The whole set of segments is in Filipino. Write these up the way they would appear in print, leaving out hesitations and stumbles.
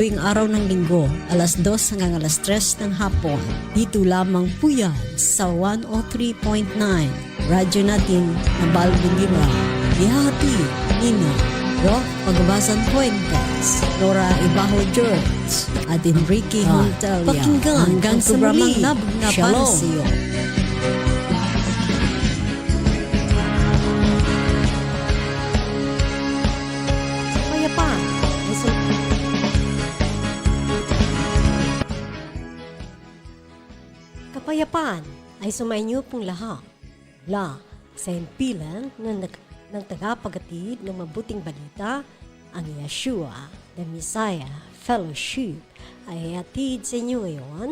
Tuwing araw ng linggo, alas 2 hanggang alas 3 ng hapon, dito lamang po yan sa 103.9, radyo natin na Balbinira. Ihati, Nina, Rock Pagbasan Fuentes, Nora Ibaho George, at Enrique Montalia. Pakinggan hanggang sa muli. Shalom. Sa iyo. Kapayapaan ay sumainyo pong lahat mula sa himpilan ng tagapagatid ng mabuting balita, ang Yeshua, the Messiah Fellowship ay hatid sa inyo ngayon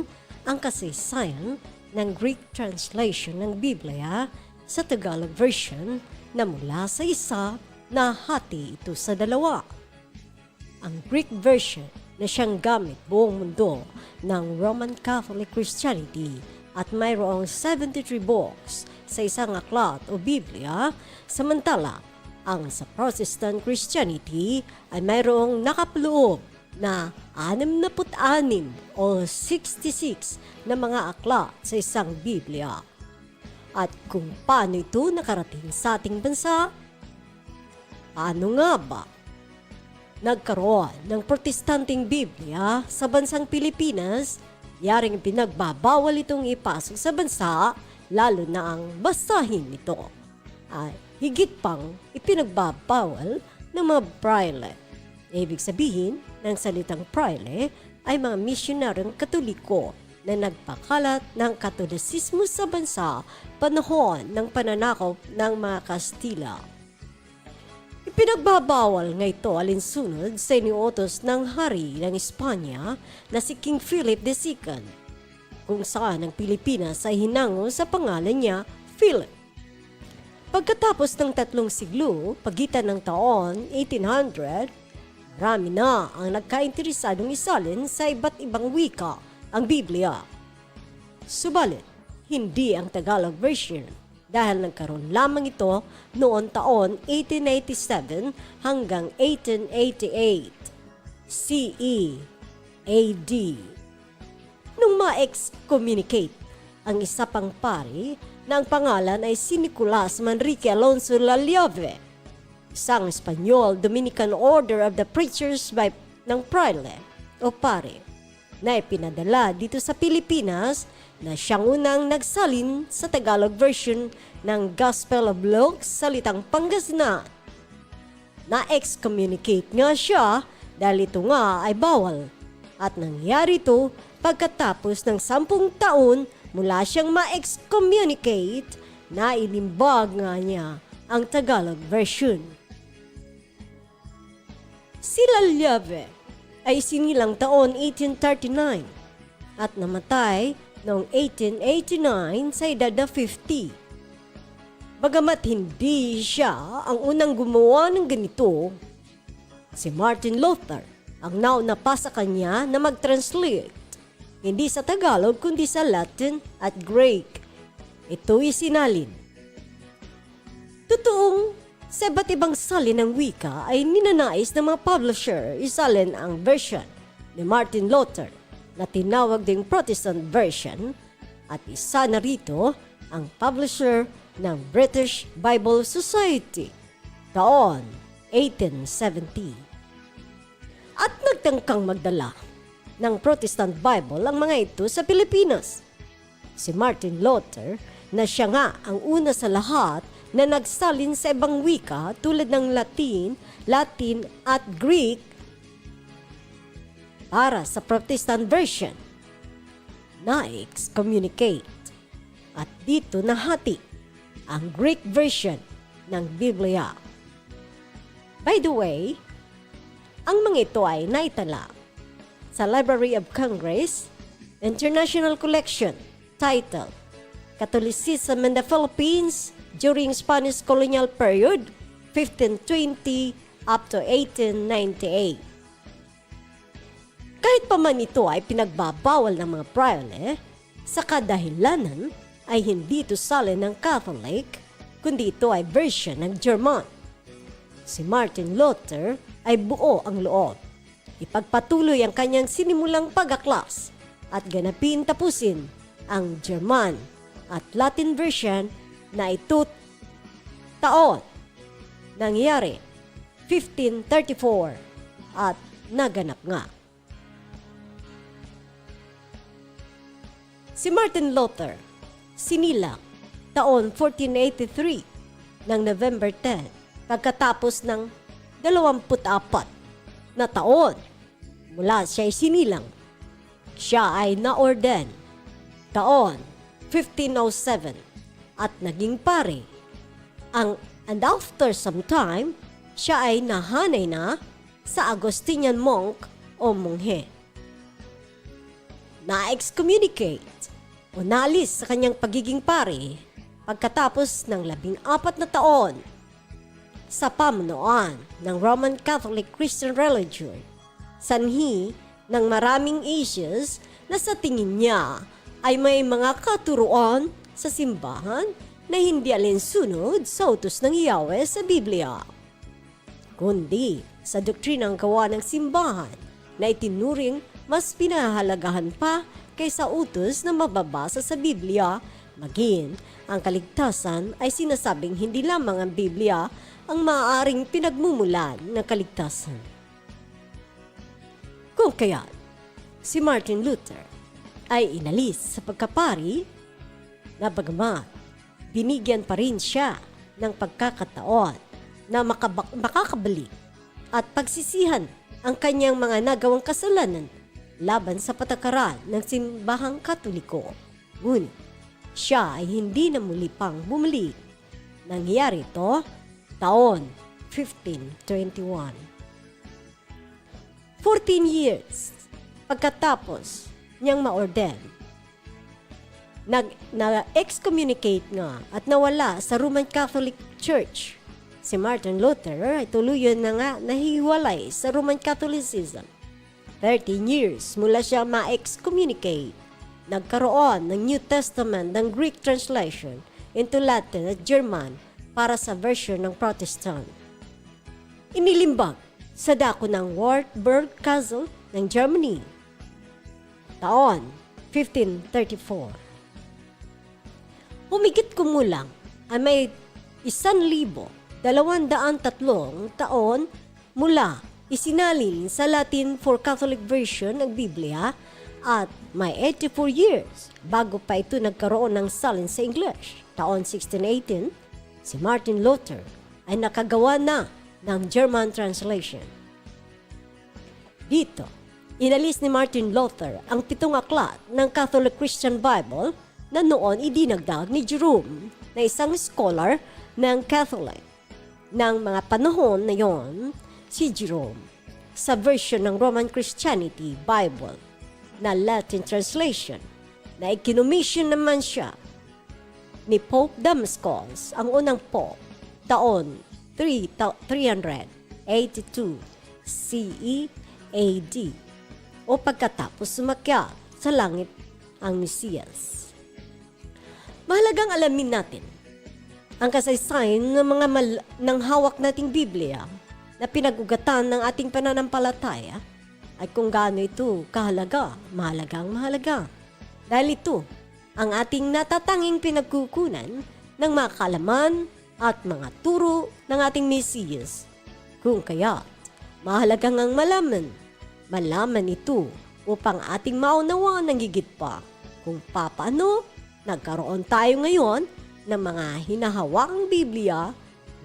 ang kasaysayan ng Greek translation ng Biblia sa Tagalog version na mula sa isa na hati ito sa dalawa. Ang Greek version na siyang gamit buong mundo ng Roman Catholic Christianity at mayroong 73 books sa isang aklat o Biblia, samantala ang sa Protestant Christianity ay mayroong nakapaloob na 66 o 66 na mga aklat sa isang Biblia. At kung paano ito nakarating sa ating bansa, paano nga ba nagkaroon ng protestanteng Biblia sa bansang Pilipinas? Yaring pinagbabawal itong ipasok sa bansa, lalo na ang basahin ito. Ay higit pang ipinagbabawal ng mga praile. Ibig sabihin ng salitang praile ay mga misyonaryong Katoliko na nagpakalat ng Katolisismo sa bansa panahon ng pananakop ng mga Kastila. Ipinagbabawal nga ito alinsunod sa iniutos ng hari ng Espanya na si King Philip II, kung saan ang Pilipinas ay hinango sa pangalan niya Philip. Pagkatapos ng 3 siglo, pagitan ng taon 1800, marami na ang nagkainteresadong isalin sa iba't ibang wika ang Biblia. Subalit, hindi ang Tagalog version dahil nagkaroon lamang ito noon taon 1887 hanggang 1888 CE AD. Nung ma-excommunicate ang isa pang pari na ang pangalan ay si Nicolas Manrique Alonso Lalliave, isang Espanyol Dominican Order of the Preachers ng Praile o pare, na ipinadala dito sa Pilipinas na siyang unang nagsalin sa Tagalog version ng Gospel of Luke salitang Pangasinan. Na-excommunicate nga siya dahil ito nga ay bawal, at nangyari ito pagkatapos ng 10 taon mula siyang ma-excommunicate na ilimbag nga niya ang Tagalog version. Si Lalliave ay sinilang taon 1839 at namatay noong 1889 sa edad na 50. Bagamat hindi siya ang unang gumawa ng ganito, si Martin Luther ang nauna pa sa kanya na mag-translate, hindi sa Tagalog kundi sa Latin at Greek. Ito'y sinalin. Totoong sa iba't ibang salin ng wika ay ninanais ng mga publisher isalin ang version ni Martin Luther na tinawag ding Protestant version, at isa na rito ang publisher ng British Bible Society taon 1870. At nagtangkang magdala ng Protestant Bible ang mga ito sa Pilipinas. Si Martin Luther na siya nga ang una sa lahat na nagsalin sa ibang wika tulad ng Latin at Greek para sa Protestant version, na-excommunicate. At dito nahati ang Greek version ng Biblia. By the way, ang mga ito ay naitala sa Library of Congress International Collection titled Catholicism in the Philippines during Spanish Colonial Period 1520 up to 1898. Kahit pa man ito ay pinagbabawal ng mga praile, sa kadahilanan ay hindi ito salin ng Catholic, kundi ito ay version ng German. Si Martin Luther ay buo ang loob ipagpatuloy ang kanyang sinimulang pag-aklas at ganapin tapusin ang German at Latin version na ito taon. Nangyari 1534 at naganap nga. Si Martin Luther, sinilang taon 1483 ng November 10 pagkatapos ng 24 na taon mula siya ay sinilang. Siya ay na-orden taon 1507 at naging pare. And after some time, siya ay nahanay na sa Augustinian monk o monghe. Na-excommunicate o naalis sa kanyang pagiging pare pagkatapos ng 14 na taon sa pamunuan ng Roman Catholic Christian religion, sanhi ng maraming issues na sa tingin niya ay may mga katuruan sa simbahan na hindi alinsunod sa utos ng Yahweh sa Biblia, kundi sa doktrinang gawa ng simbahan na itinuring mas pinahahalagahan pa kaysa utos na mababasa sa Biblia, maging ang kaligtasan ay sinasabing hindi lamang ang Biblia ang maaaring pinagmumulan ng kaligtasan. Kung kaya, si Martin Luther ay inalis sa pagkapari na bagamat binigyan pa rin siya ng pagkakataon na makakabalik at pagsisihan ang kanyang mga nagawang kasalanan laban sa patakaran ng simbahang Katoliko. Ngunit siya ay hindi na muli pang bumalik. Nangyari ito taon 1521. 14 years pagkatapos niyang ma-orden, na-excommunicate nga at nawala sa Roman Catholic Church. Si Martin Luther ay tuluyan na nga nahiwalay sa Roman Catholicism. 13 years mula siya ma-excommunicate, nagkaroon ng New Testament ng Greek translation into Latin at German para sa version ng Protestant. Inilimbag sa dako ng Wartburg Castle ng Germany taon 1534. Humigit kumulang ay may 1,203 taon mula isinalin sa Latin for Catholic version ng Biblia at may 84 years bago pa ito nagkaroon ng salin sa English. Taon 1618, si Martin Luther ay nakagawa na ng German translation. Dito, inalis ni Martin Luther ang 7 aklat ng Catholic Christian Bible na noon idinagdag ni Jerome na isang scholar ng Catholic. Ng mga panahon na yon, si Jerome, sa version ng Roman Christianity Bible na Latin translation, na ikinumission naman siya ni Pope Damasus, ang unang Pope, taon 382 CE AD, o pagkatapos sumakyat sa langit ang Mesiyas. Mahalagang alamin natin ang kasaysayan ng mga ng hawak nating Biblia na pinag-ugatan ng ating pananampalataya at kung gaano ito kahalaga, mahalaga. Dahil ito ang ating natatanging pinagkukunan ng mga kaalaman at mga turo ng ating Mesiyas. Kung kaya, mahalagang ang malaman ito upang ating maunawaan ng higit pa kung paano nagkaroon tayo ngayon ng mga hinahawakang Biblia,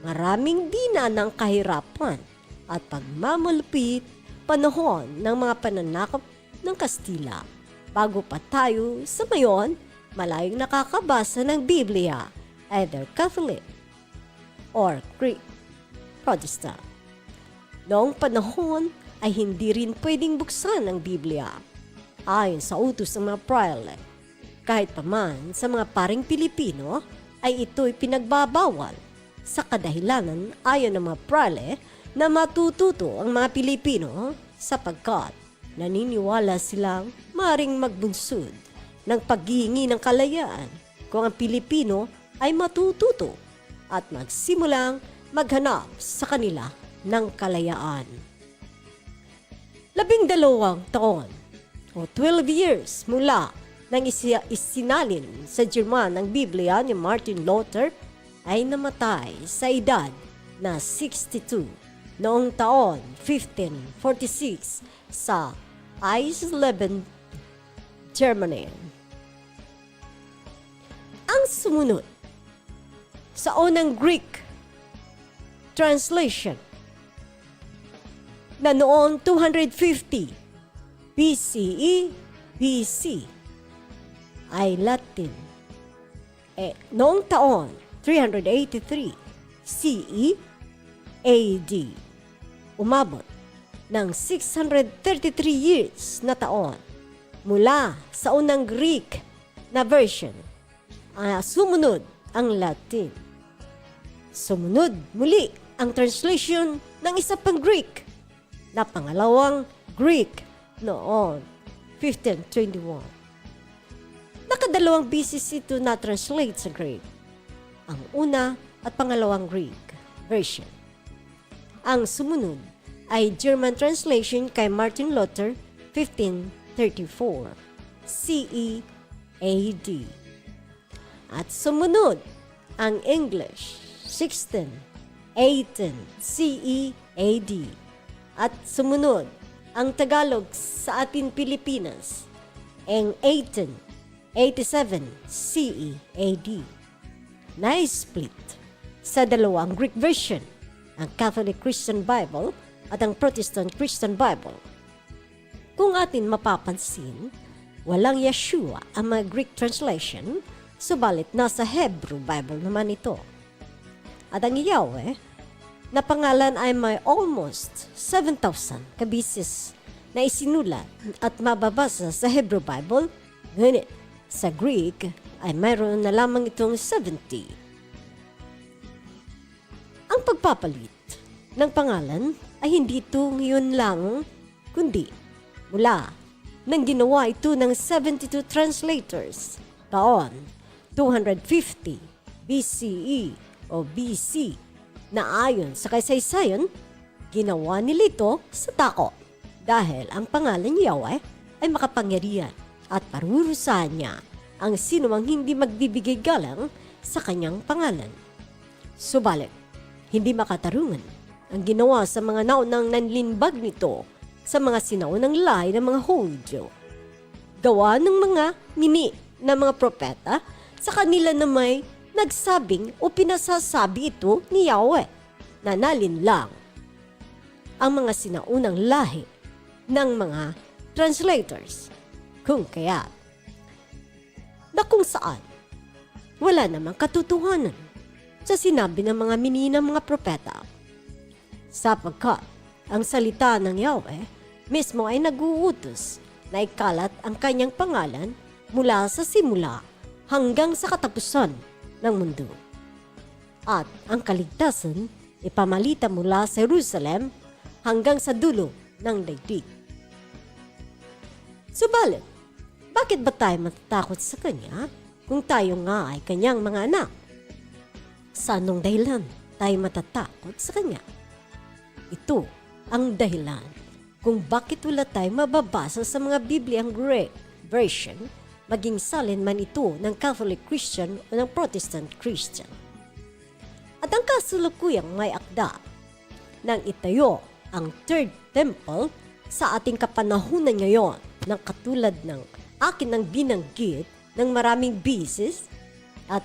maraming dina ng kahirapan at pagmamalupit panahon ng mga pananakop ng Kastila. Bago pa tayo sa mayon, malayong nakakabasa ng Biblia, either Catholic or Protestant. Noong panahon ay hindi rin pwedeng buksan ang Biblia ayon sa utos ng mga prelate. Kahit paman sa mga paring Pilipino ay ito'y pinagbabawal sa kadahilanan ayon ng mga prelate na matututo ang mga Pilipino sapagkat naniniwala silang maring magbunsod ng paghihingi ng kalayaan kung ang Pilipino ay matututo at magsimulang maghanap sa kanila ng kalayaan. 12 taon o 12 years mula nang isinalin sa German ang Biblia ni Martin Luther ay namatay sa edad na 62 noong taon 1546 sa Eisleben, Germany. Ang sumunod sa unang Greek translation na noong 250 BCE BC ay Latin. Noong taon 383 CE AD, umabot ng 633 years na taon mula sa unang Greek na version. Sumunod ang Latin. Sumunod muli ang translation ng isa pang Greek na pangalawang Greek noong 1521. Nakadalawang beses ito na translate sa Greek. Ang una at pangalawang Greek version. Ang sumunod ay German translation kay Martin Luther 1534 CE AD. At sumunod ang English 1618 CE AD. At sumunod ang Tagalog sa atin Pilipinas ang 1887 CE AD. Na-split sa dalawang Greek version, ang Catholic Christian Bible at ang Protestant Christian Bible. Kung atin mapapansin, walang Yeshua ang mga Greek translation, subalit nasa Hebrew Bible naman ito. At ang Yahweh na pangalan ay may almost 7,000 kabisis na isinulat at mababasa sa Hebrew Bible, ngunit sa Greek ay mayroon na lamang itong 70. Ang pagpapalit ng pangalan ay hindi ito ngayon lang, kundi mula nang ginawa ito ng 72 translators taon 250 BCE o BC na ayon sa kasaysayan, ginawa nila ito sa tako dahil ang pangalan Yahweh ay makapangyarihan at parurusahan niya ang sinumang hindi magbibigay galang sa kanyang pangalan. Subalit, hindi makatarungan ang ginawa sa mga naunang nanlinbag nito sa mga sinaunang lahi ng mga Hudyo. Gawa ng mga mini na mga propeta sa kanila na may nagsabing o pinasasabi ito ni Yahweh na nalinlang ang mga sinaunang lahi ng mga translators. Kung kaya, na kung saan wala namang katotohanan sa sinabi ng mga mininang mga propeta, sapagkat ang salita ng Yahweh mismo ay nag-uutos na ikalat ang kanyang pangalan mula sa simula hanggang sa katapusan ng mundo. At ang kaligtasan ipamalita mula sa Jerusalem hanggang sa dulo ng daigdig. Subalit, bakit ba tayo matatakot sa Kanya kung tayo nga ay Kanyang mga anak? Sa anong dahilan tayo matatakot sa Kanya? Ito ang dahilan kung bakit wala tayo mababasa sa mga Bibliang Greek version, maging salin man ito ng Catholic Christian o ng Protestant Christian. At ang kasalukuyang may akda nang itayo ang Third Temple sa ating kapanahunan ngayon ng katulad ng akin ang binanggit ng maraming beses. At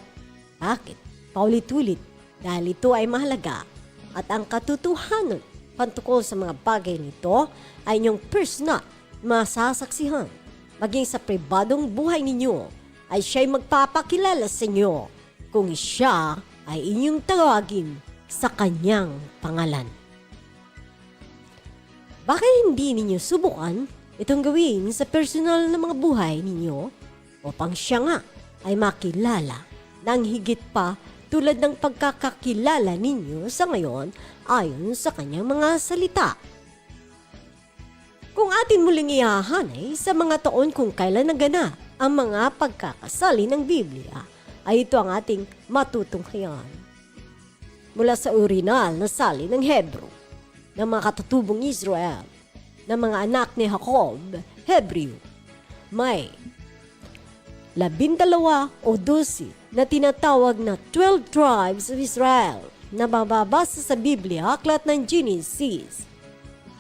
bakit? Paulit-ulit dahil ito ay mahalaga at ang katotohanan pantukol sa mga bagay nito ay inyong personal masasaksihan. Maging sa pribadong buhay ninyo ay siya'y magpapakilala sa inyo kung siya ay inyong tawagin sa kanyang pangalan. Baka hindi ninyo subukan itong gawin sa personal na mga buhay ninyo upang siya nga ay makilala ng higit pa tulad ng pagkakakilala ninyo sa ngayon ayon sa kanyang mga salita. Kung atin muling ihahanay sa mga taon kung kailan naganap ang mga pagkakasali ng Biblia, ay ito ang ating matutunghayan. Mula sa orihinal na sali ng Hebrew ng mga katutubong Israel, ng mga anak ni Jacob, Hebreo. May 12 o 12 na tinatawag na 12 tribes of Israel na mababasa sa Biblia, aklat ng Genesis,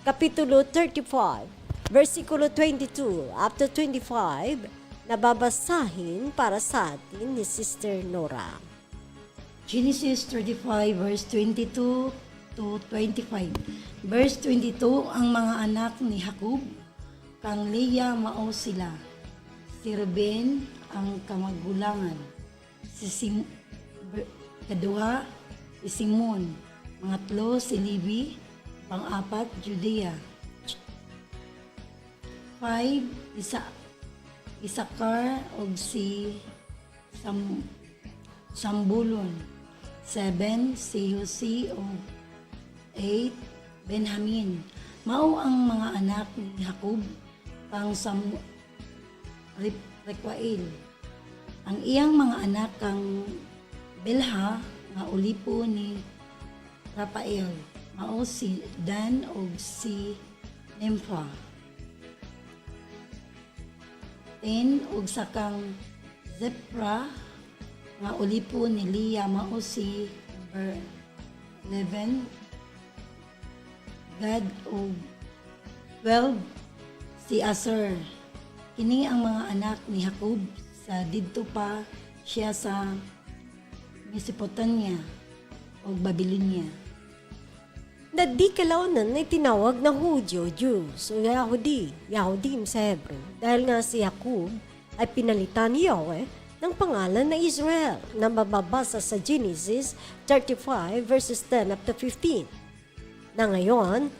Kapitulo 35, versikulo 22 up to 25, na babasahin para sa atin ni Sister Nora. Genesis 35 verse 22 to 25. Verse 22, ang mga anak ni Jacob, kang Leah mao sila. Si Ruben ang kamagulangan. Kaduha, si Simon. Pangatlo, si Levi. Pang-apat, Judea. 5, Isakar o si Sambulon. 7, si Josi o 8, Benjamin. Mao ang mga anak ni Jacob kang Rekwail. Ang iyang mga anak kang Bilha nga ulipo ni Rafael. Mao si Dan o si Nympha. 10 og sakang Zepra nga ulipo ni Leah. Mao si 11 Gad og 12 si Aser. Kini ang mga anak ni Jacob sa didto pa siya sa Mesopotamia o Babylonia. Na di kalaunan ay tinawag na Hudyo, Jews o Yahudim sa Hebrew dahil nga si Jacob ay pinalitan ni Yahweh ng pangalan na Israel na mababasa sa Genesis 35 verses 10 up to 15 na ngayon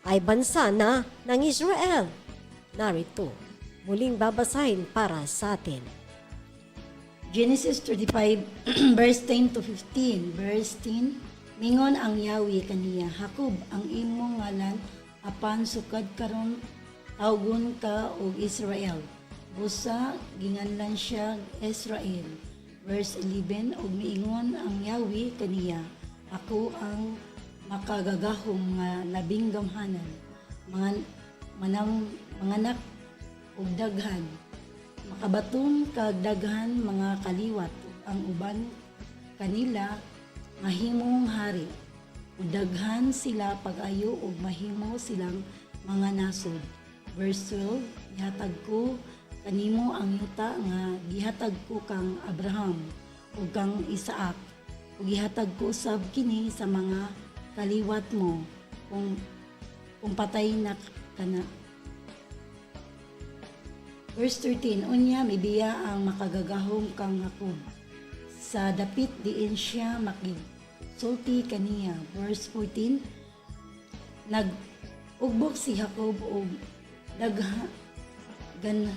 ay bansa na ng Israel. Narito, muling babasahin para sa atin. Genesis 35 verse 10 to 15. Verse 10, mingon ang Yahweh kaniya, Jacob ang imong ngalan apan sukad karon tawgon ka og Israel. Busa ginganlan siya Israel. Verse 11, og miingon ang Yahweh kaniya, ako ang makagagahom nga labing gamhanan, manganak og daghan, makabaton kag daghan mga kaliwat, ang uban kanila mahimong hari. Udaghan sila pag-ayo ug mahimo silang mga nasod. Verse 12, gihatag ko kanimo ang yuta nga gihatag ko kang Abraham ug kang Isaac, ug gihatag ko usab kini sa mga kaliwat mo kung patay na kana. Verse 13, unya mibiya ang makagagahom kang Jacob. Sa dapit diin siya makigsulti kaniya. Verse 14, nag-ugbok si Jacob og daghan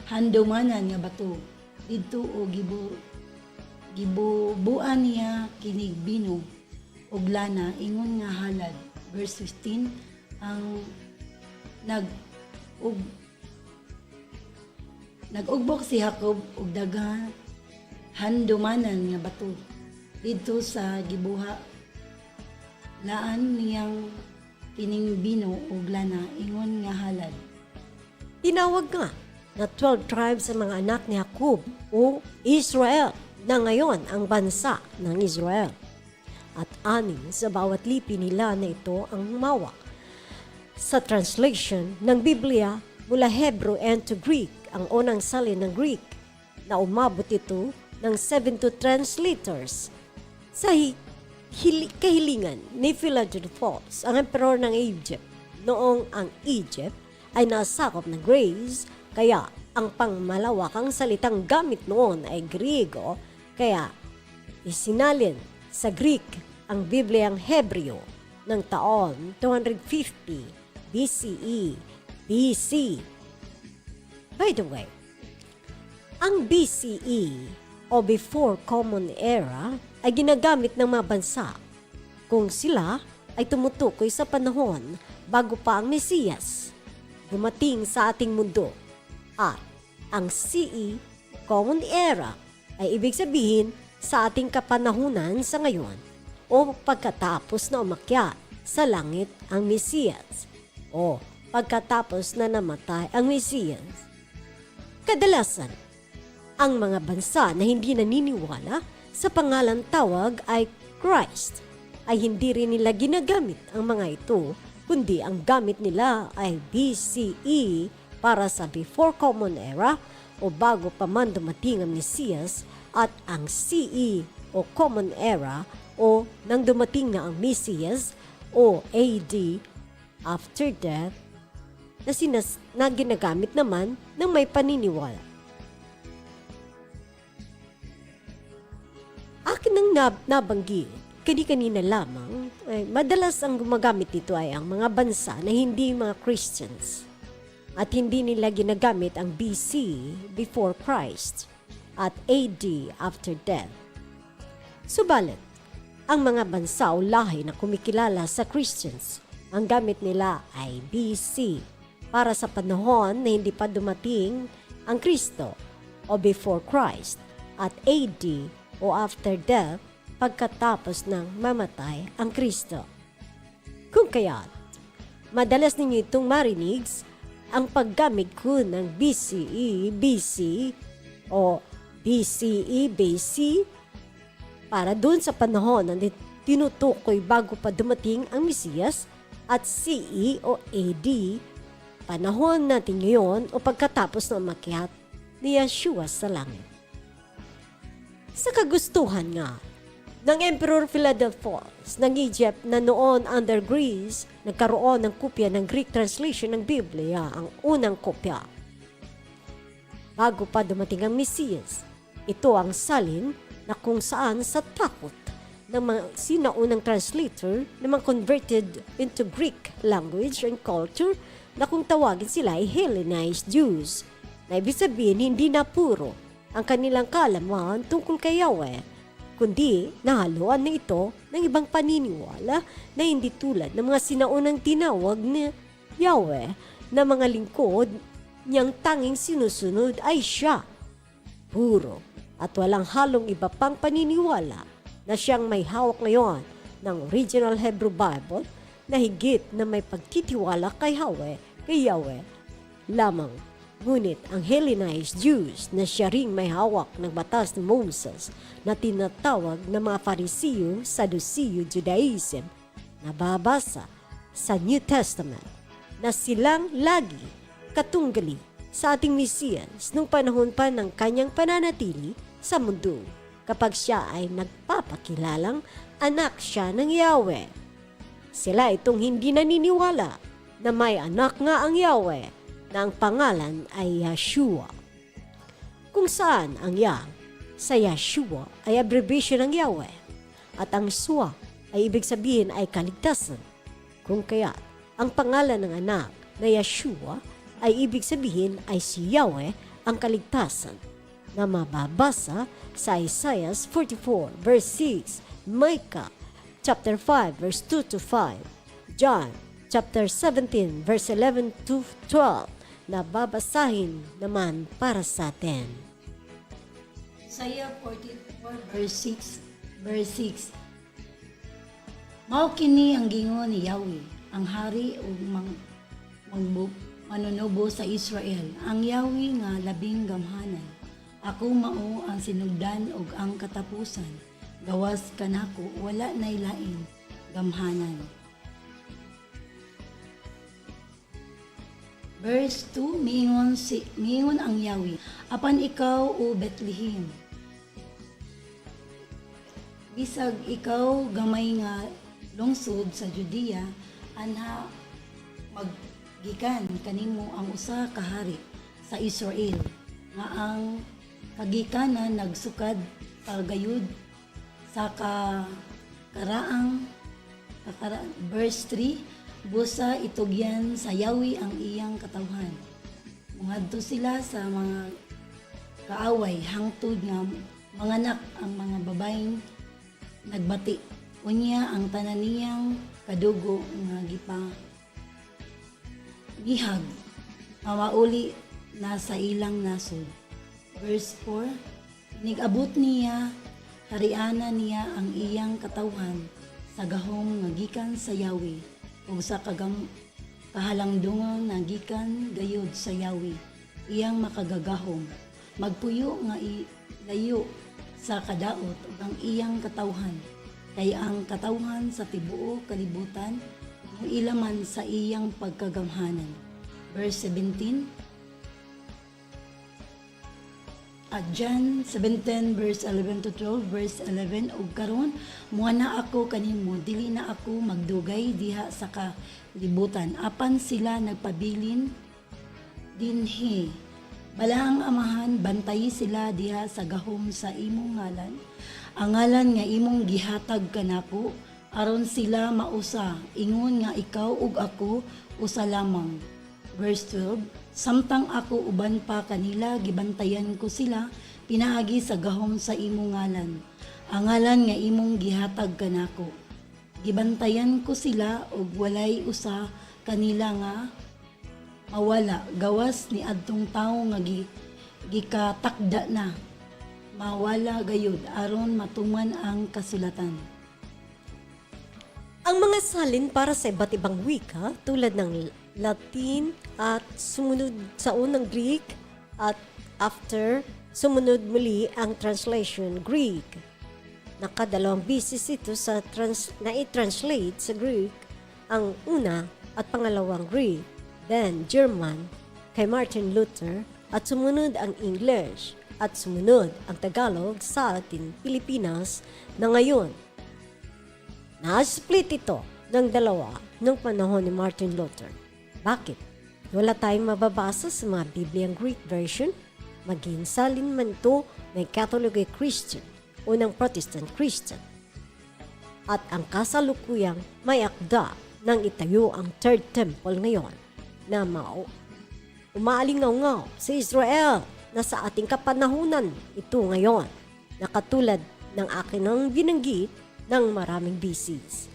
handumanan nga bato. Didto o gibubuan niya kinig bino og lana ingon nga halad. Verse 15, ang nag-ugbok si Jacob og daghan handumanan nga bato didto sa gibuha laan niyang kining bino og lana ingon nga halad. Tinawag nga na 12 tribes sa mga anak ni Jacob o Israel na ngayon ang bansa ng Israel. At 6 sa bawat lipi nila na ito ang humawak. Sa translation ng Biblia mula Hebrew and to Greek, ang unang salin ng Greek, na umabot ito ng 72 translators. Sa kahilingan ni Philadelphus, ang emperor ng Egypt, noong ang Egypt ay nasakop ng Greece, kaya ang pangmalawakang salitang gamit noon ay Griego, kaya isinalin sa Greek ang Bibliang Hebreo ng taon 250 BCE, BC. By the way, ang BCE o Before Common Era ay ginagamit ng mga bansa kung sila ay tumutukoy sa panahon bago pa ang Mesiyas dumating sa ating mundo. At ang CE, Common Era, ay ibig sabihin sa ating kapanahunan sa ngayon o pagkatapos na umakyat sa langit ang Mesiyas o pagkatapos na namatay ang Mesiyas. Kadalasan, ang mga bansa na hindi naniniwala sa pangalang tawag ay Christ ay hindi rin nila ginagamit ang mga ito, kundi ang gamit nila ay BCE para sa Before Common Era o bago pa man dumating ang Mesiyas, at ang CE o Common Era o nang dumating na ang Mesiyas o AD, after death, na ginagamit naman ng may paniniwala. Akin nang nabanggit, kanina lamang, madalas ang gumagamit nito ay ang mga bansa na hindi mga Christians at hindi nila ginagamit ang BC, before Christ, at AD, after death. Subalit, ang mga bansa o lahi na kumikilala sa Christians, ang gamit nila ay BC para sa panahon na hindi pa dumating ang Kristo o before Christ, at AD o after death pagkatapos ng mamatay ang Kristo. Kung kaya't, madalas ninyo itong marinig ang paggamit ko ng BCE, BC o BCE, BC para dun sa panahon na tinutukoy bago pa dumating ang Mesiyas, at CE o AD, panahon natin ngayon o pagkatapos ng makyat ni Yeshua sa langit. Sa kagustuhan nga ng Emperor Philadelphus ng Egypt na noon under Greece, nagkaroon ng kopya ng Greek translation ng Biblia, ang unang kopya. Bago pa dumating ang Mesiyas, ito ang salin na kung saan sa takot ng mga sinaunang translator na mga converted into Greek language and culture na kung tawagin sila ay Hellenized Jews, na ibig sabihin hindi na puro ang kanilang kaalaman tungkol kay Yahweh, kundi nahaluan na ito ng ibang paniniwala na hindi tulad ng mga sinaunang tinawag ni Yahweh na mga lingkod niyang tanging sinusunod ay siya. Puro at walang halong iba pang paniniwala na siyang may hawak ngayon ng original Hebrew Bible na higit na may pagtitiwala kay Yahweh lamang. Ngunit ang Hellenized Jews na siya ring may hawak ng batas ni Moses na tinatawag na mga Farisiyo, Sadusiyo, Judaism, nababasa sa New Testament na silang lagi katunggali sa ating Mesiyas nung panahon pa ng kanyang pananatili sa mundo kapag siya ay nagpapakilalang anak siya ng Yahweh. Sila itong hindi naniniwala na may anak nga ang Yahweh na ang pangalan ay Yeshua. Kung saan ang Yah sa Yeshua ay abbreviation ng Yahweh at ang Shua ay ibig sabihin ay kaligtasan. Kung kaya ang pangalan ng anak na Yeshua ay ibig sabihin ay si Yahweh ang kaligtasan, na mababasa sa Isaiah 44 verse 6, Micah chapter 5 verse 2 to 5, John chapter 17 verse 11 to 12, na babasahin naman para sa atin. Isaiah 44 verse 6. Mao kini ang gingon ni Yahweh, ang hari ug manunubo sa Israel, ang Yahweh nga labing gamhanan. Ako mao ang sinugdan ug ang katapusan. Gawas kanako wala nay lain gamhanan. Verse 2, miingon ang Yahweh, apan ikaw o Bethlehem, bisag ikaw gamay nga lungsod sa Judea, anha maggikan kanimo ang usa ka hari sa Israel, nga ang kagikanan nagsukad pagayud sa verse 3, busa itugyan sa Yahweh ang iyang katawhan. Mungadto sila sa mga kaaway hangtod nga manganak ang mga babaeng nagbati. Unya ang tanan niyang kadugo nga gihag mawauli na sa ilang nasod. Verse 4, nigabot niya, hariana niya ang iyang katawhan sa gahom nga gikan sa Yahweh ug sa kahalangdungon nga gikan gayud sa Yahweh iyang makagagahom magpuyo nga ilayo sa kadaot ug ang iyang katawhan kay ang katawhan sa tibuo kalibutan ilaman sa iyang pagkagamhanan. Verse 17. At John 17 verse 11 to 12 verse 11 ug karon muana ako kanimo dili na ako magdugay diha sa kalibutan apan sila nagpabilin dinhi balahang amahan bantayi sila diha sa gahom sa imong ngalan ang ngalan nga imong gihatag kanako aron sila mausa ingon nga ikaw ug ako usa lamang. Verse 12. Samtang ako uban pa kanila gibantayan ko sila pinaagi sa gahom sa imong ngalan ang ngalan nga imong gihatag kanako gibantayan ko sila ug walay usa kanila nga mawala gawas ni adtong tawo nga gikatakda na mawala gayud aron matuman ang kasulatan. Ang mga salin para sa iba't ibang wika tulad ng Latin at sumunod sa unang Greek at after sumunod muli ang translation Greek. Nakadalawang bisis ito sa na i-translate sa Greek ang una at pangalawang Greek, then German kay Martin Luther at sumunod ang English at sumunod ang Tagalog sa atin Pilipinas na ngayon. Na-split ito ng dalawa noong panahon ni Martin Luther. Bakit? Wala tayong mababasa sa mga Bibliang Greek version, maging salin man ito ng Catholic Christian o ng Protestant Christian. At ang kasalukuyang may akda ng itayo ang Third Temple ngayon na umaalingaw-ngaw sa Israel na sa ating kapanahunan ito ngayon na katulad ng akinang binanggit ng maraming BCs.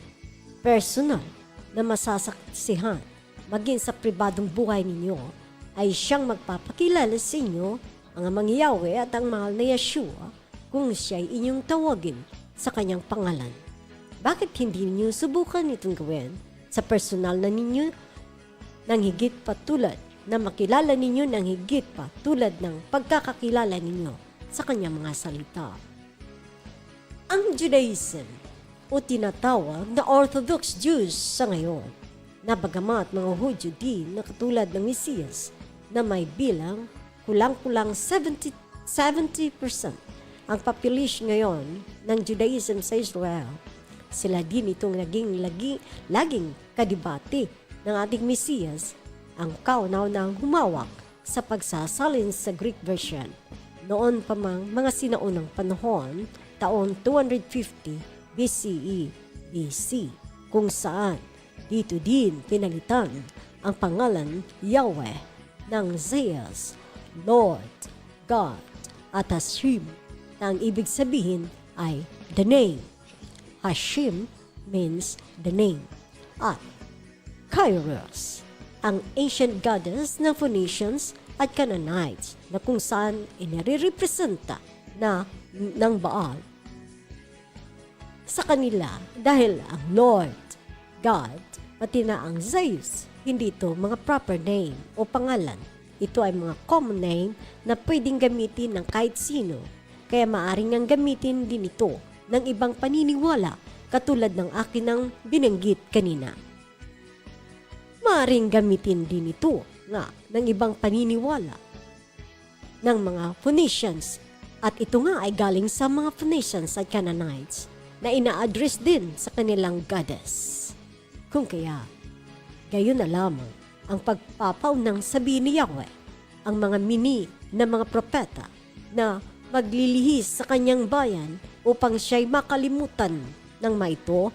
Personal na masasaksihan maging sa pribadong buhay ninyo ay siyang magpapakilala sa inyo ang amang Yahweh at ang mahal na Yeshua kung siya'y inyong tawagin sa kanyang pangalan. Bakit hindi ninyo subukan itong gawin sa personal na ninyo nang higit pa tulad na makilala ninyo ng higit pa tulad ng pagkakakilala ninyo sa kanyang mga salita? Ang Judaism o tinatawag na Orthodox Jews sa ngayon na bagamat mga Hudyo din na katulad ng Mesiyas na may bilang kulang-kulang 70% ang population ngayon ng Judaism sa Israel. Sila din itong laging kadibati ng ating Mesiyas ang kaunaunang humawak sa pagsasalin sa Greek version. Noon pa mang mga sinaunang panahon, taon 250 BCE, BC, kung saan dito din pinalitan ang pangalan Yahweh ng Zeus, Lord, God, at Hashem na ang ibig sabihin ay the name. Hashem means the name. At Kairos, ang ancient goddess ng Phoenicians at Canaanites na kung saan inire-representa na ng Baal. Sa kanila dahil ang Lord, God, pati na ang Zeus, hindi ito mga proper name o pangalan. Ito ay mga common name na pwedeng gamitin ng kahit sino, kaya maaring ang gamitin din ito ng ibang paniniwala katulad ng akinang binanggit kanina. Maaring gamitin din ito nga ng ibang paniniwala ng mga Phoenicians at ito nga ay galing sa mga Phoenicians at Canaanites na ina-address din sa kanilang goddess. Kung kaya, gayon na lamang ang pagpapaunang sabihin ni Yahweh, ang mga mini na mga propeta na maglilihis sa kanyang bayan upang siya'y makalimutan ng mga ito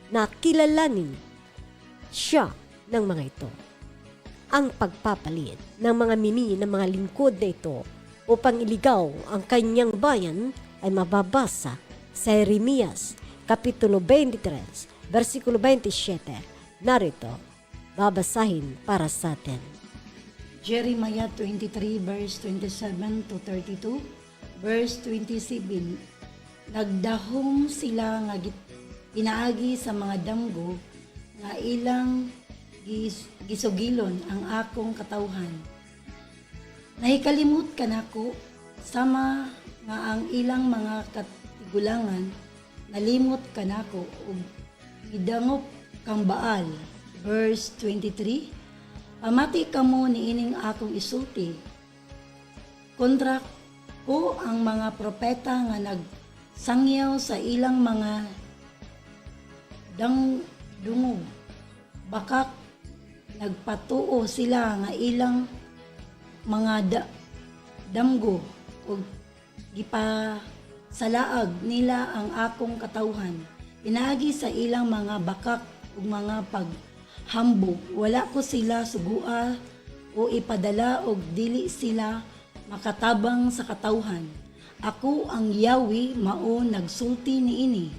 na kilalanin siya ng mga ito. Ang pagpapalit ng mga mini na mga lingkod na ito upang iligaw ang kanyang bayan ay mababasa sa Jeremias, Kapitulo 23, versikulo 27, narito, babasahin para sa atin. Jeremiah 23 verse 27 to 32, verse 27. Nagdahong sila nga pinaagi sa mga damgo nga ilang gisugilon ang akong katawhan. Nahikalimot ka nako, sama nga ang ilang mga katigulangan, nalimot ka nako, ug idangop kang Baal. Verse 23, pamati ka mo niining akong isulti. Kontra ko ang mga propeta nga nagsangyaw sa ilang mga dungog. Bakak nagpatuo sila nga ilang mga damgo o gipasalaag nila ang akong katawhan. Pinaagi sa ilang mga bakak ug mga paghambog. Wala ko sila sugua o ipadala og dili sila makatabang sa katawhan. Ako ang Yahweh mao nagsulti niini.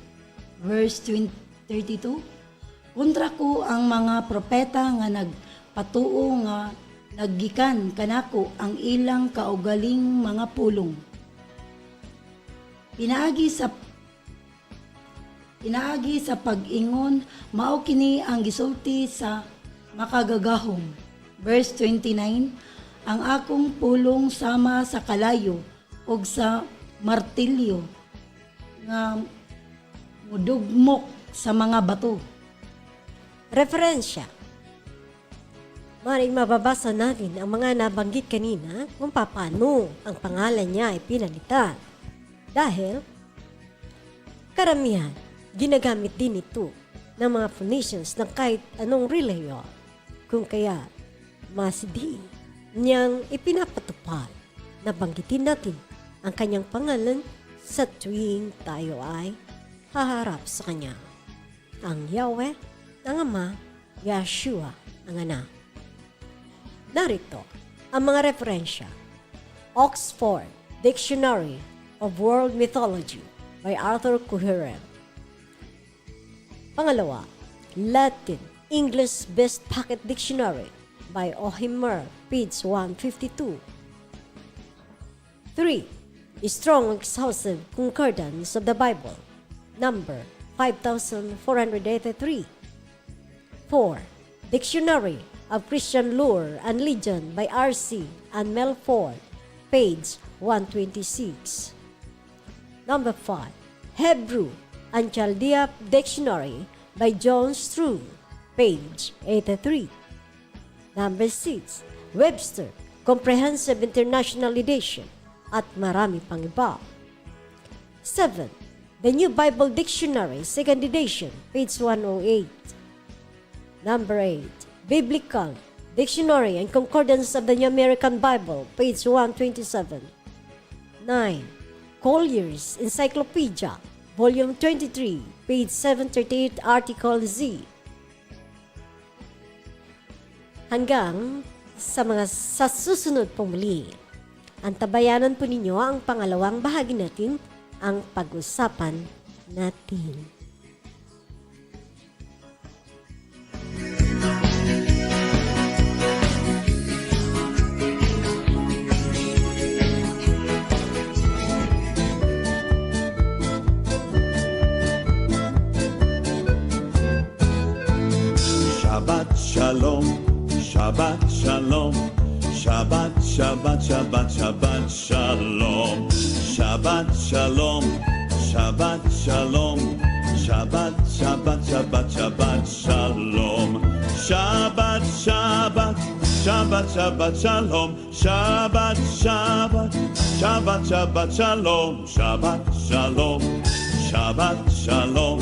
Verse 32, kontra ko ang mga propeta nga nagpatuo nga naggikan kanako ang ilang kaugaling mga pulong. Pinaagi sa pag-ingon, mao kini ang gisulti sa makagagahom. Verse 29, ang akong pulong sama sa kalayo ug sa martilyo nga mudugmok sa mga bato. Referensya. Maring mababasa natin ang mga nabanggit kanina kung paano ang pangalan niya ay pinalitan. Dahil karamihan, ginagamit din ito ng mga Phoenicians ng kahit anong reliyon. Kung kaya, masidi niyang ipinapatupad na banggitin natin ang kanyang pangalan sa tuwing tayo ay haharap sa kanya. Ang Yahweh, ang Ama, Yeshua, ang Anak. Narito ang mga referensya. Oxford Dictionary of World Mythology by Arthur Coheren. Pangalawa, Latin English Best Pocket Dictionary by Ohimer, page 152. 3. Strong Exhaustive Concordance of the Bible, number 5483. 4. Dictionary of Christian Lore and Legend by R.C. and Melford, page 126. Number 5. Hebrew and Chaldea Dictionary by John Struve, page 83. Number 6. Webster Comprehensive International Edition at marami pang iba. 7. The New Bible Dictionary, 2nd edition, page 108. Number 8. Biblical Dictionary and Concordance of the New American Bible, page 127. 9. Collier's Encyclopedia, volume 23, page 738, article Z. Hanggang sa mga sa susunod pong muli, antabayanan po ninyo ang pangalawang bahagi natin, ang pag-usapan natin. Shabbat Shalom, Shabbat Shalom, Shabbat, Shabbat, Shabbat, Shabbat Shalom, Shabbat Shalom, Shabbat Shalom, Shabbat, Shabbat, Shabbat, Shabbat Shalom, Shabbat, Shabbat, Shabbat, Shabbat Shalom, Shabbat, Shabbat, Shabbat, Shabbat Shalom, Shabbat Shalom, Shabbat Shalom,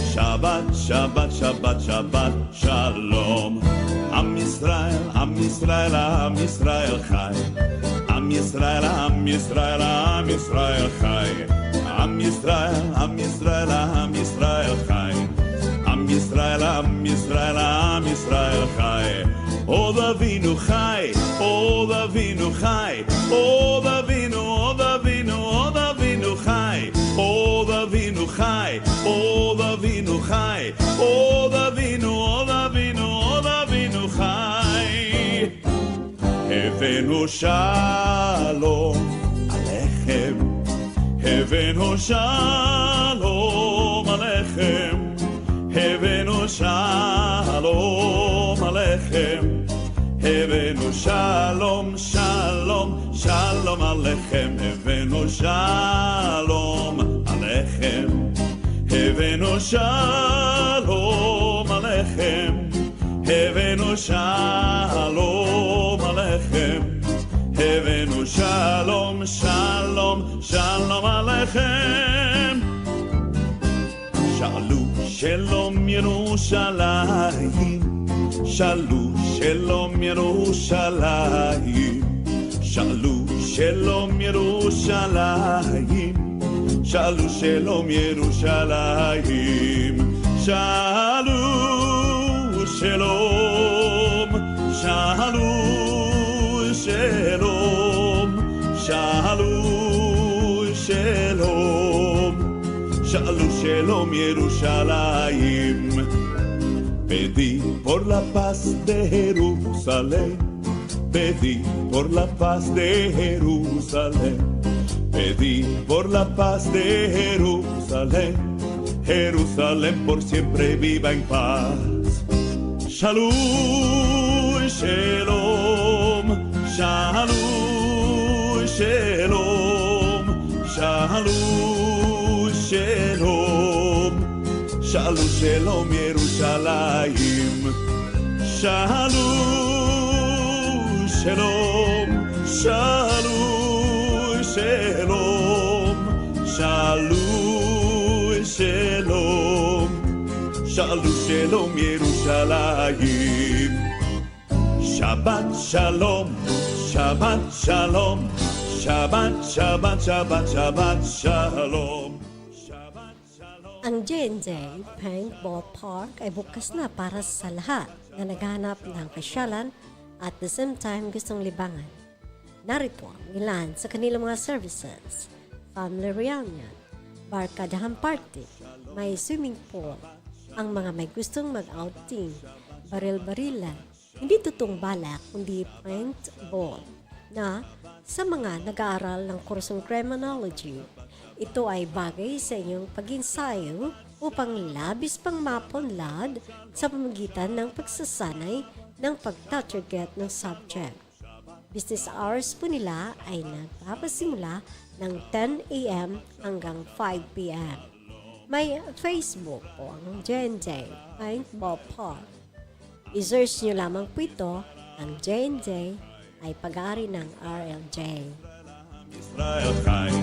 Shabbat, Shabbat, Shabbat, Shabbat Shalom. Am Yisrael, Am Yisrael, Am Yisrael Chai. Am Yisrael, Am Yisrael, Am Yisrael Chai. Am Yisrael, Am Yisrael, Am Yisrael Chai. Am Yisrael, Am Yisrael, Am Yisrael Chai. O Davinu Chai, O Davinu Chai, O Davinu, O Davinu, O Davinu Chai. O Davinu Chai, O Davinu Chai, O Davinu, O Davinu, O Davinu Chai. Havenu Shalom Alechem, Havenu Shalom Alechem, Havenu Shalom Alechem. שלום, שלום, שלום עליכם, הבאנו שלום עליכם, הבאנו שלום עליכם, הבאנו שלום עליכם, הבאנו שלום, שלום, שלום עליכם. שאלו שלום ירושלים, שאלו שלום ירושלים, שאלו שלום ירושלים, שאלו שלום ירושלים, שאלו שלום, שאלו שלום, שאלו שלום, שאלו שלום ירושלים. Pedí por la paz de Jerusalén, pedí por la paz de Jerusalén, pedí por la paz de Jerusalén, Jerusalén por siempre viva en paz. Shalom, shalom, shalom, shalom, shalom, shalom. Shalom, shalom, Yerushalayim. Shalom, shalom, shalom, shalom, shalom, shalom, shalom, shalom, Yerushalayim. Shabbat shalom, Shabbat shalom, Shabbat, Shabbat, Shabbat, Shabbat shalom. Ang J&J Paintball Park ay bukas na para sa lahat na naghahanap ng pasyalan at the same time gustong libangan. Narito ang ilan sa kanilang mga services: family reunion, barkadahan party, may swimming pool, ang mga may gustong mag-outing, baril-barilan, hindi totoong balak kundi paintball na sa mga nag-aaral ng kursong criminology. Ito ay bagay sa inyong pag-ensayo upang labis pang mapunlad sa pamamagitan ng pagsasanay ng pagtatarget ng subject. Business hours po nila ay nagpapasimula ng 10 a.m. hanggang 5 p.m. May Facebook po ang J&J Paintball Park. I-search nyo lamang po ito, ang J&J ay pag-aari ng RLJ. Israel chai,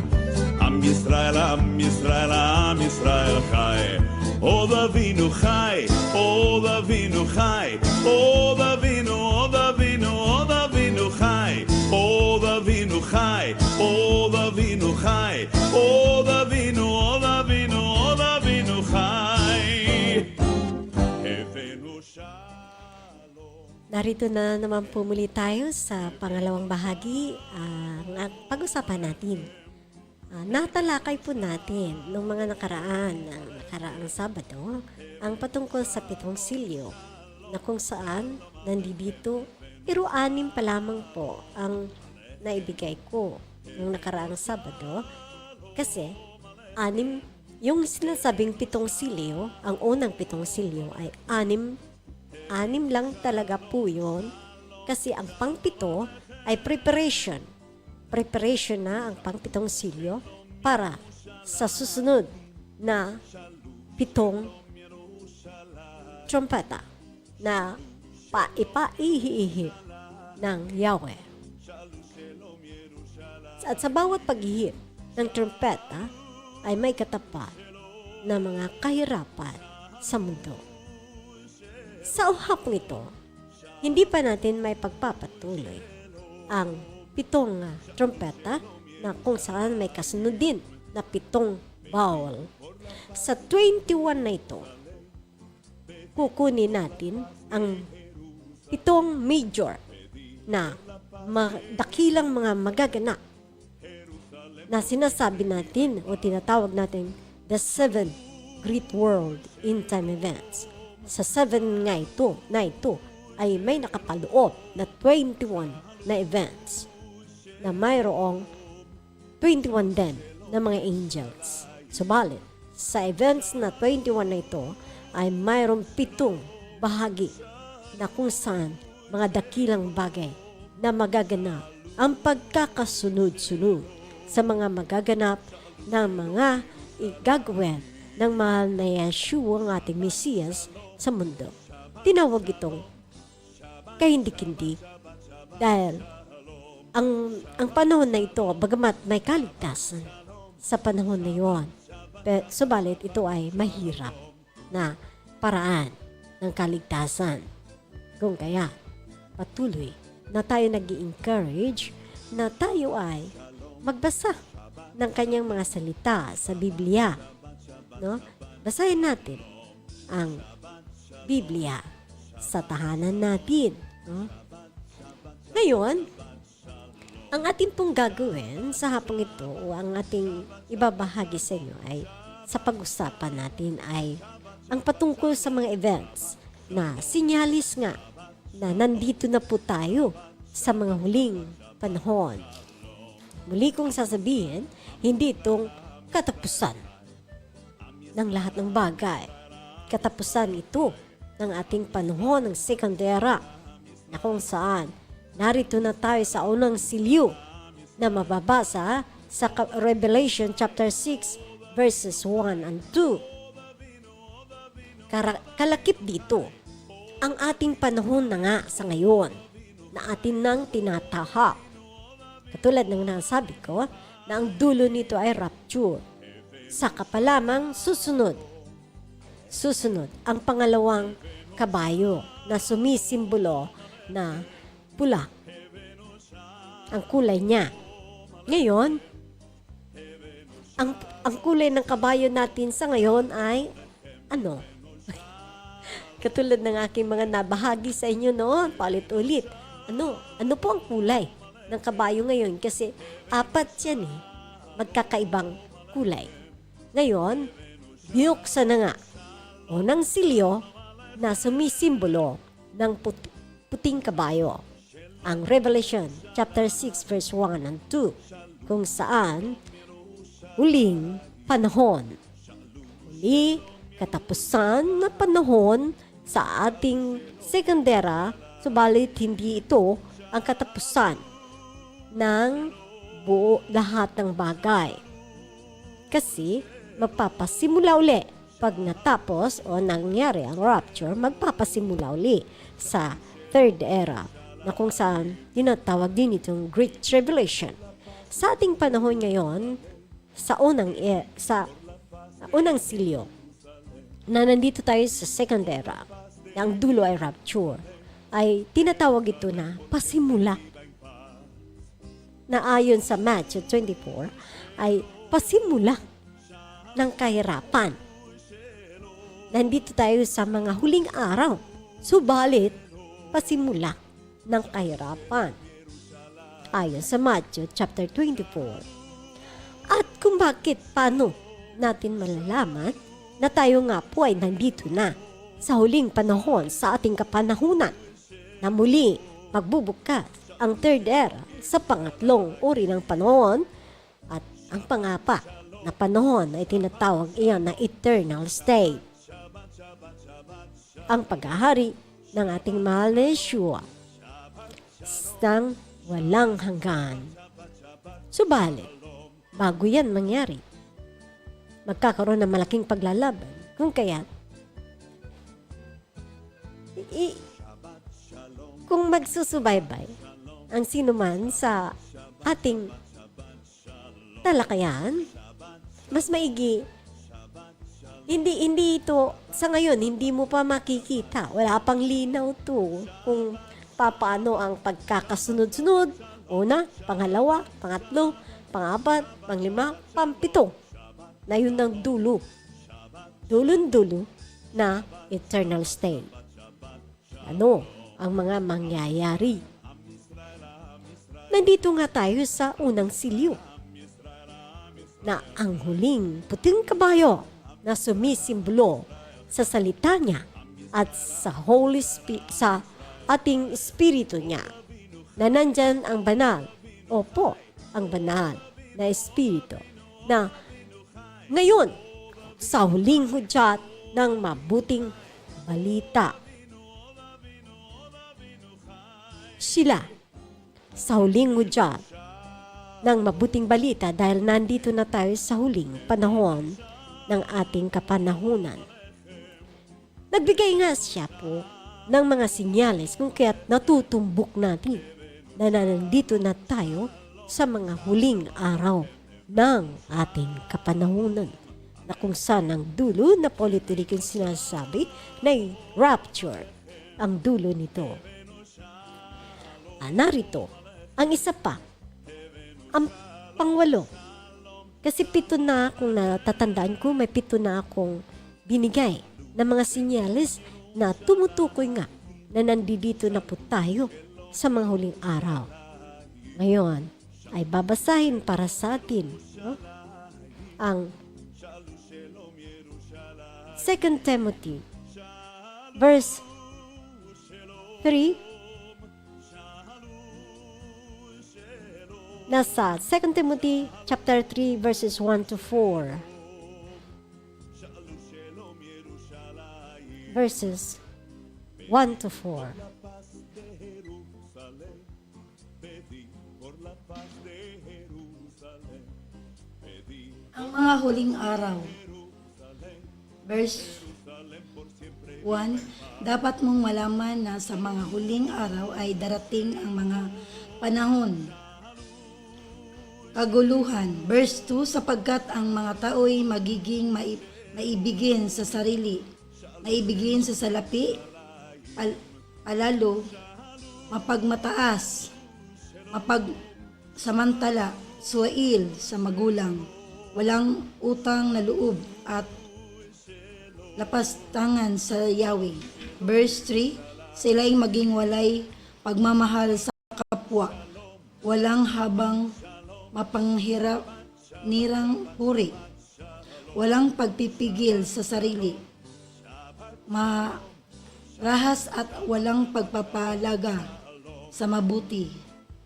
Am Yisrael, Am Yisrael, Am Yisrael chai. Od Avinu chai, Od Avinu chai, Od Avinu, Od Avinu, Od Avinu chai, Od Avinu chai, Od Avinu chai, Od Avinu, Od Avinu, Od Avinu chai. Evenu shalom. Narito na naman po muli tayo sa pangalawang bahagi ng pag-usapan natin. Natalakay po natin noong mga nakaraang Sabado ang patungkol sa 7 silyo na kung saan nandito pero 6 pa lamang po ang naibigay ko noong nakaraang Sabado kasi 6 yung sinasabing 7 silyo, ang unang 7 silyo ay 6 lang talaga po yun kasi ang pang-7 ay preparation. Preparation na ang pang-7 silyo para sa susunod na 7 trompeta na ipaihihip ng Yahweh. At sa bawat paghihip ng trompeta ay may katapat na mga kahirapan sa mundo. Sa uhapong ito, hindi pa natin may pagpapatuloy ang 7 trompeta na kung saan may kasunod din na 7 bawal. Sa 21 na ito, kukunin natin ang 7 major na dakilang mga magaganap na sinasabi natin o tinatawag natin the 7 Great World End Time Events. Sa 7 nga ito ay may nakapaloob na 21 na events na mayroong 21 din na mga angels. Subalit, sa events na 21 na ito ay mayroong 7 bahagi na kung saan mga dakilang bagay na magaganap, ang pagkakasunod-sunod sa mga magaganap ng mga igagawin ng mahal na Yeshua, ang ating Mesiyas, sa mundo. Tinawag itong kahindi-kindi dahil ang panahon na ito, bagamat may kaligtasan sa panahon na iyon, subalit ito ay mahirap na paraan ng kaligtasan. Kung kaya, patuloy na tayo nag-i-encourage na tayo ay magbasa ng kanyang mga salita sa Biblia. No? Basahin natin ang Biblia sa tahanan natin. No? Ngayon, ang ating pong gagawin sa hapong ito o ang ating ibabahagi sa inyo ay sa pag-usapan natin ay ang patungkol sa mga events na sinyalis nga na nandito na po tayo sa mga huling panahon. Muli kong sasabihin, hindi itong katapusan ng lahat ng bagay. Katapusan ito ng ating panahon ng Second Era na kung saan narito na tayo sa unang silyo na mababasa sa Revelation chapter 6 verses 1 and 2. Kalakip dito ang ating panahon na nga sa ngayon na atin nang tinatahak. Katulad ng nasabi ko na ang dulo nito ay rapture. Saka pa lamang susunod ang pangalawang kabayo na sumisimbolo na pula ang kulay niya. Ngayon, ang kulay ng kabayo natin sa ngayon ay ano? Katulad ng aking mga nabahagi sa inyo noon, paulit-ulit. Ano po ang kulay ng kabayo ngayon? Kasi 4 yan magkakaibang kulay. Ngayon, binuksan na nga unang silyo na sumisimbolo ng puting kabayo. Ang Revelation chapter 6 verse 1 and 2 kung saan huling panahon. Huli, katapusan na panahon sa ating Second Era, subalit hindi ito ang katapusan ng buo lahat ng bagay. Kasi magpapasimula uli pag natapos o nangyari ang rapture, magpapasimula uli sa Third Era na kung saan tinatawag din itong Great Tribulation. Sa ating panahon ngayon, sa unang silyo, na nandito tayo sa Second Era, na ang dulo ay rapture, ay tinatawag ito na pasimula. Na ayon sa Matthew 24, ay pasimula ng kahirapan. Nandito tayo sa mga huling araw, subalit pasimula ng kahirapan. Ayon sa Matthew chapter 24. At kung bakit, paano natin malalaman na tayo nga po ay nandito na sa huling panahon sa ating kapanahunan na muli magbubukas ang Third Era sa pangatlong uri ng panahon at ang pangapa na panahon ay tinatawag iyan na eternal state. Ang paghahari ng ating mahal na Yeshua ng walang hanggan. Subalit, bago yan mangyari, magkakaroon ng malaking paglalaban. Kung kaya, kung magsusubaybay ang sinuman sa ating talakayan, mas maigi, hindi ito, sa ngayon, hindi mo pa makikita. Wala pang linaw to kung paano ang pagkakasunod-sunod. Una, pangalawa, pangatlo, pangapat, panglima, pampito. Na yun ang dulo. Dulon-dulo na eternal state. Ano ang mga mangyayari? Nandito nga tayo sa unang silyo na ang huling puting kabayo na sumisimbolo sa salita niya at sa Holy Spirit, sa ating espiritu niya na nandyan ang banal. Opo, ang banal na espiritu na ngayon, sa huling hudyat ng mabuting balita, sila sa huling hudyat ng mabuting balita dahil nandito na tayo sa huling panahon ng ating kapanahunan. Nagbigay nga siya po ng mga sinyales kung kaya't natutumbok natin na nandito na tayo sa mga huling araw ng ating kapanahunan na kung saan ang dulo na politulik yung sinasabi na rapture ang dulo nito. Narito ang isa pa, ang pangwalo. Kasi 7 na, kung natatandaan ko, may 7 na akong binigay na mga sinyales na tumutukoy nga na nandito na po tayo sa mga huling araw. Ngayon ay babasahin para sa atin, no? Ang 2 Timothy verse 3. Nasa 2 Timothy chapter 3 verses 1 to 4. Verses 1 to 4. Ang mga huling araw. Verse 1, dapat mong malaman na sa mga huling araw ay darating ang mga panahon. Kaguluhan. Verse 2, sapagkat ang mga tao'y magiging maibigin sa sarili, maibigin sa salapi, palalo, mapagmataas, mapagsamantala, suwail sa magulang, walang utang na loob at lapastangan sa Yahweh. Verse 3, sila'y maging walay pagmamahal sa kapwa, walang habang mapanghirap nirang puri, walang pagpipigil sa sarili, marahas at walang pagpapalaga sa mabuti.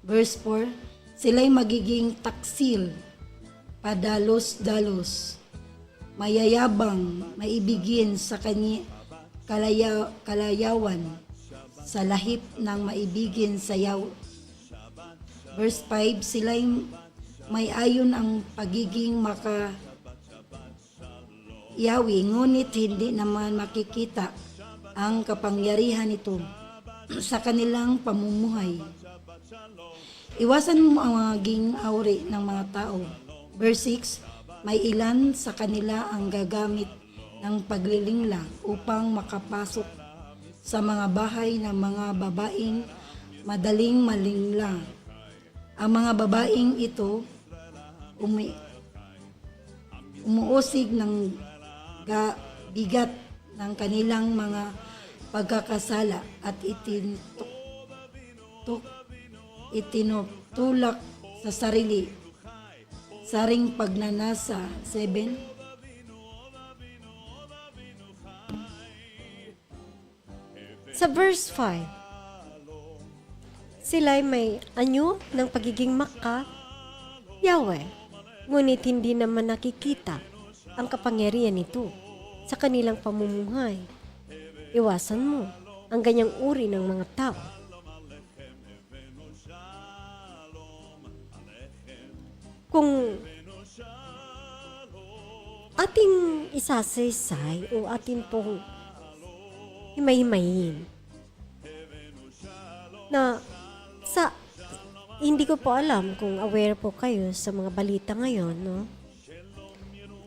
Verse 4, sila'y magiging taksil, padalos-dalos, mayayabang, maibigin sa kalayawan, sa lahip ng maibigin sa Verse 5, sila'y may ayon ang pagiging makayawi, ngunit hindi naman makikita ang kapangyarihan nito sa kanilang pamumuhay. Iwasan mo ang maging awri ng mga tao. Verse 6, may ilan sa kanila ang gagamit ng paglilingla upang makapasok sa mga bahay ng mga babaeng madaling malingla. Ang mga babaeng ito umuusig ng bigat ng kanilang mga pagkakasala at itinutulak sa sarili. Saring pagnanasa. 7. Sa verse 5, sila'y may anyo ng pagiging Yahweh, ngunit hindi naman nakikita ang kapangyarihan nito sa kanilang pamumuhay. Iwasan mo ang ganyang uri ng mga tao. Kung ating isasaysay o atin pong himay-himayin na hindi ko po alam kung aware po kayo sa mga balita ngayon, no?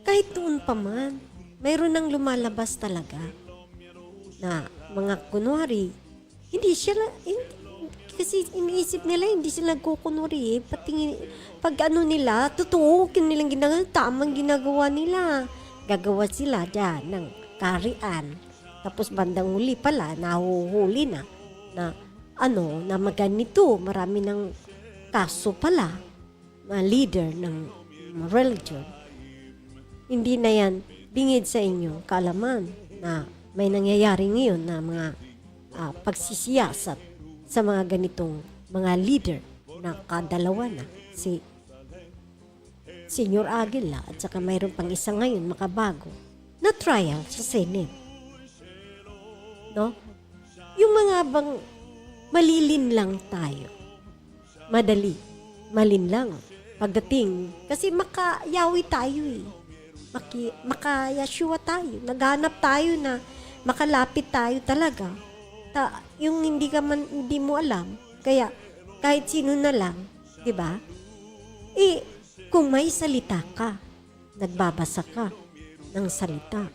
Kahit doon pa man, mayroon nang lumalabas talaga na mga kunwari, kasi iniisip nila, hindi sila nagkukunwari. Pag ano nila, totoo, kanilang ginagawa, tamang ginagawa nila. Gagawa sila dyan ng karian. Tapos bandang huli pala, nahuhuli na maganito, marami ng kaso pala, mga leader ng religion. Hindi na yan bingid sa inyo kaalaman na may nangyayari ngayon na mga pagsisiyasat sa mga ganitong mga leader na kadalawa na si Senior Aguila at saka mayroon pang isa ngayon makabago na trial sa Senate. No? Yung mga bang malilin lang tayo. madali, malinlang. Pagdating, kasi makayawi tayo eh. Maka-Yeshua tayo. Naghanap tayo na makalapit tayo talaga. Yung hindi mo alam, kaya kahit sino na lang, di ba? Kung may salita ka, nagbabasa ka ng salita,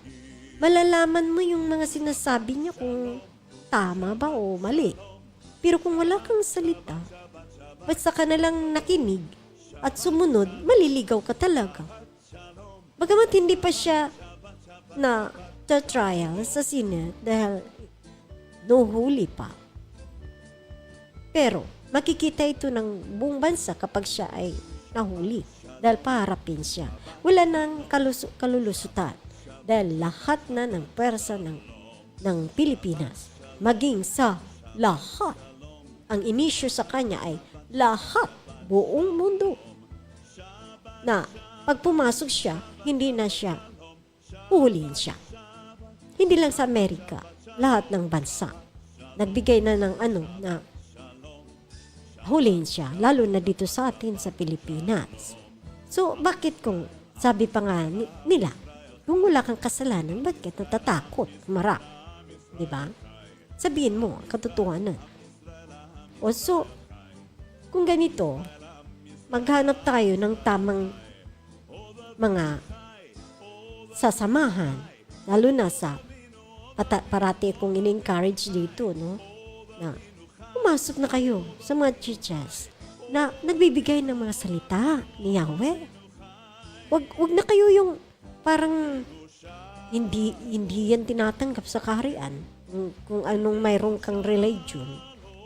malalaman mo yung mga sinasabi niya kung tama ba o mali. Pero kung wala kang salita, basta ka na lang nakinig at sumunod, maliligaw ka talaga. Bagamat hindi pa siya na trial sa Senate dahil no huli pa. Pero makikita ito ng buong bansa kapag siya ay nahuli dahil paharapin siya. Wala nang kalulusutan dahil lahat na ng pwersa ng Pilipinas, maging sa lahat, ang inisyo sa kanya ay lahat, buong mundo, na pag pumasok siya, hindi na siya, huhulihin siya. Hindi lang sa Amerika, lahat ng bansa, nagbigay na ng na hulihin siya, lalo na dito sa atin sa Pilipinas. So, bakit kung, sabi pa nga nila, kung wala kang kasalanan, bakit natatakot, marap? Diba? Sabihin mo, katotohanan. O so, kung ganito, maghanap tayo ng tamang mga sasamahan, lalo na sa parati kong in-encourage dito, no? Na pumasok na kayo sa mga churches na nagbibigay ng mga salita ni Yahweh. Wag na kayo yung parang hindi yan tinatanggap sa kaharian. Kung anong mayroon kang religion,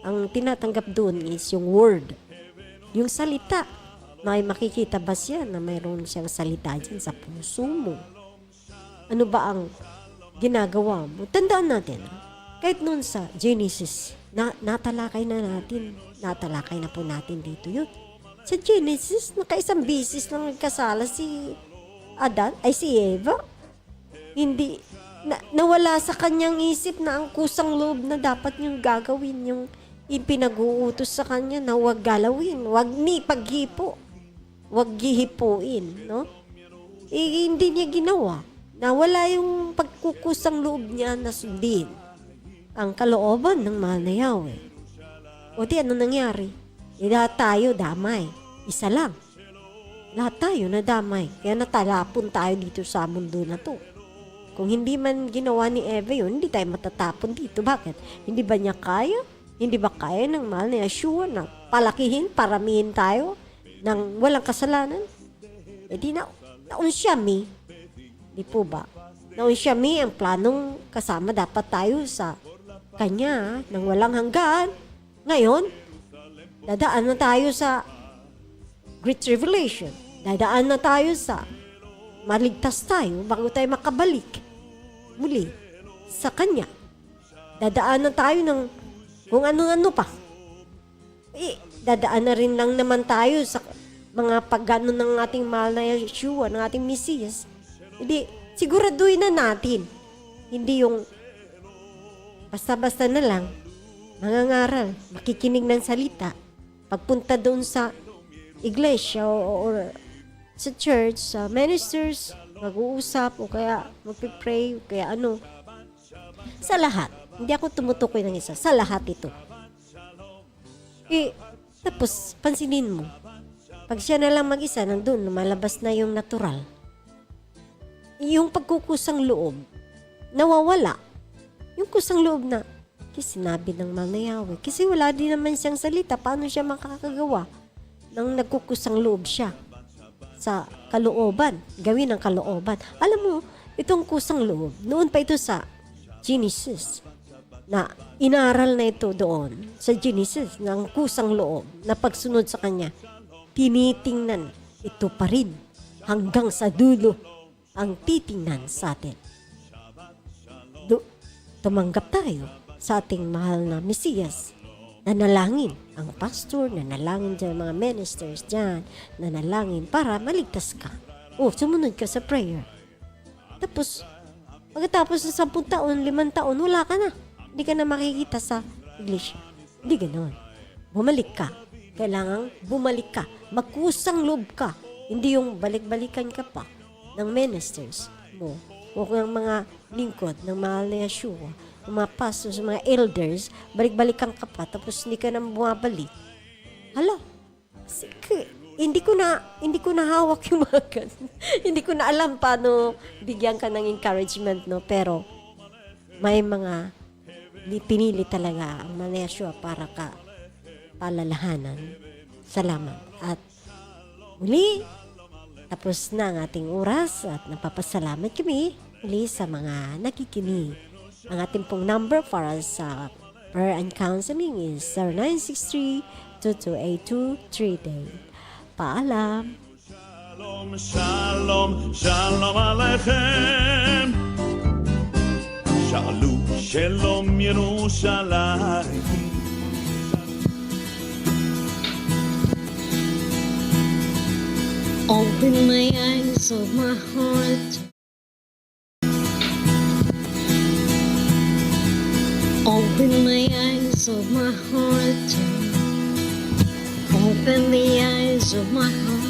ang tinatanggap doon is yung word, yung salita. May makikita ba siya na mayroon siyang salita dyan sa puso mo? Ano ba ang ginagawa mo? Tandaan natin, kahit noon sa Genesis, natalakay na po natin dito yun. Sa Genesis, nakaisang bisis lang nagkasala si Eva. Hindi, nawala sa kanyang isip na ang kusang loob na dapat niyang gagawin, yung ipinag-uutos sa kanya na huwag galawin, huwag paghipo, huwag gihipuin, no? Hindi niya ginawa. Nawala yung pagkukusang loob niya na sundin ang kalooban ng mahal na Yahweh. O di, ano nangyari? Lahat tayo damay. Isa lang. Lahat tayo nadamay. Kaya natalapon tayo dito sa mundo na to. Kung hindi man ginawa ni Eva yun, hindi tayo matatapon dito. Bakit? Hindi ba niya kaya? Hindi ba kaya ng mahal na Yeshua na palakihin, paramihin tayo ng walang kasalanan? E di naunsyami. Di po ba? Naunsyami ang planong kasama dapat tayo sa Kanya ng walang hanggan. Ngayon, dadaan na tayo sa Great Tribulation. Dadaan na tayo sa maligtas tayo bago tayo makabalik muli sa Kanya. Dadaan na tayo ng kung ano-ano pa. Dadaan na rin lang naman tayo sa mga pagganon ng ating mahal na Yeshua, ng ating Mesiyas. Hindi, siguraduhin na natin. Hindi yung basta-basta na lang, mangangaral, makikinig ng salita. Pagpunta doon sa iglesia or sa church, sa ministers, mag-uusap o kaya magpipray o kaya ano. Sa lahat. Hindi ako tumutukoy ng isa. Sa lahat ito. Tapos, pansinin mo. Pag siya na lang mag-isa, nandun, lumalabas na yung natural. Yung pagkukusang loob, nawawala. Yung kusang loob na, kasi sinabi ng mahal na Yahweh. Kasi wala din naman siyang salita. Paano siya makakagawa nang nagkukusang loob siya sa kalooban? Gawin ang kalooban. Alam mo, itong kusang loob, noon pa ito sa Genesis, na inaral na ito doon sa Genesis ng kusang loob na pagsunod sa Kanya, tinitingnan ito pa rin hanggang sa dulo ang titingnan sa atin. Tumanggap tayo sa ating mahal na Mesiyas. Nanalangin ang pastor, nanalangin dyan mga ministers dyan, nanalangin para maligtas ka. Sumunod ka sa prayer. Tapos, pagkatapos ng 10 taon, 5 taon, wala ka na. Hindi ka na makikita sa iglesia. Hindi ganoon. Bumalik ka. kailangang bumalik ka. Magkusang loob ka. Hindi yung balik-balikan ka pa ng ministers mo o ng mga lingkod ng mahal na Yeshua, ng mga pastors, ng mga elders, balik-balikan ka pa tapos hindi ka nang bumabalik. Hala, hindi ko na hawak yung mga ganun. Hindi ko na alam paano bigyan ka ng encouragement, no? Pero may mga pinili talaga ang Yeshua para ka palalahanan. Salamat. At muli, tapos na ang ating oras at napapasalamat kami muli sa mga nakikinig. Ang ating pong number para sa prayer and counseling is 0963-228238. Paalam. Shalom, shalom, shalom aleichem. שאלו שלום ירושלים. Open my eyes of my heart. Open my eyes of my heart. Open the eyes of my heart.